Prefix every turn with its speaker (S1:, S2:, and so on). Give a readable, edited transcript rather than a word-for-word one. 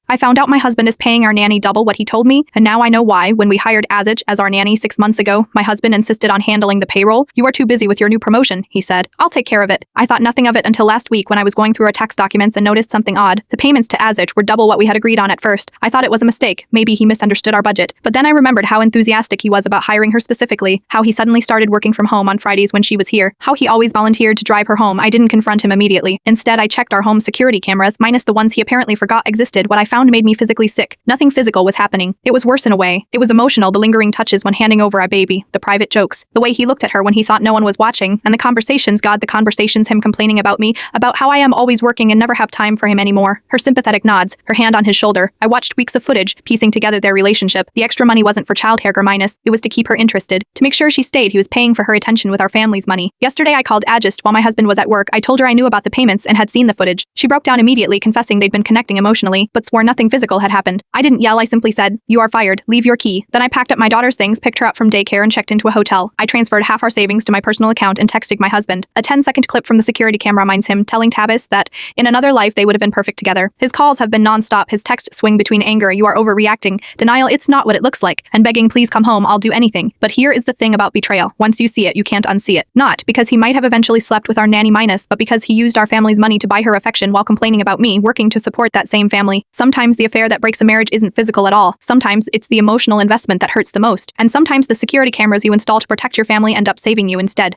S1: I found out my husband is paying our nanny double what he told me, and now I know why. When we hired Azich as our nanny 6 months ago, my husband insisted on handling the payroll. You are too busy with your new promotion, he said. I'll take care of it. I thought nothing of it until last week when I was going through our tax documents and noticed something odd. The payments to Azich were double what we had agreed on at first. I thought it was a mistake. Maybe he misunderstood our budget. But then I remembered how enthusiastic he was about hiring her specifically, how he suddenly started working from home on Fridays when she was here, how he always volunteered to drive her home. I didn't confront him immediately. Instead, I checked our home security cameras, minus the ones he apparently forgot existed. What I found made me physically sick. Nothing physical was happening. It was worse in a way. It was emotional, the lingering touches when handing over a baby, the private jokes, the way he looked at her when he thought no one was watching, and the conversations, the conversations, him complaining about me, about how I am always working and never have time for him anymore. Her sympathetic nods, her hand on his shoulder. I watched weeks of footage, piecing together their relationship. The extra money wasn't for childcare minus, it was to keep her interested. To make sure she stayed, he was paying for her attention with our family's money. Yesterday I called Agist while my husband was at work. I told her I knew about the payments and had seen the footage. She broke down immediately, confessing they'd been connecting emotionally, but swore nothing physical had happened. I didn't yell, I simply said, "You are fired, leave your key." Then I packed up my daughter's things, picked her up from daycare and checked into a hotel. I transferred half our savings to my personal account and texted my husband. A 10-second clip from the security camera reminds him, telling Tabis that in another life they would have been perfect together. His calls have been non-stop, his texts swing between anger, "You are overreacting," denial, "It's not what it looks like," and begging, "Please come home, I'll do anything." But here is the thing about betrayal. Once you see it, you can't unsee it. Not because he might have eventually slept with our nanny minus, but because he used our family's money to buy her affection while complaining about me, working to support that same family. Sometimes the affair that breaks a marriage isn't physical at all. Sometimes it's the emotional investment that hurts the most. And sometimes the security cameras you install to protect your family end up saving you instead.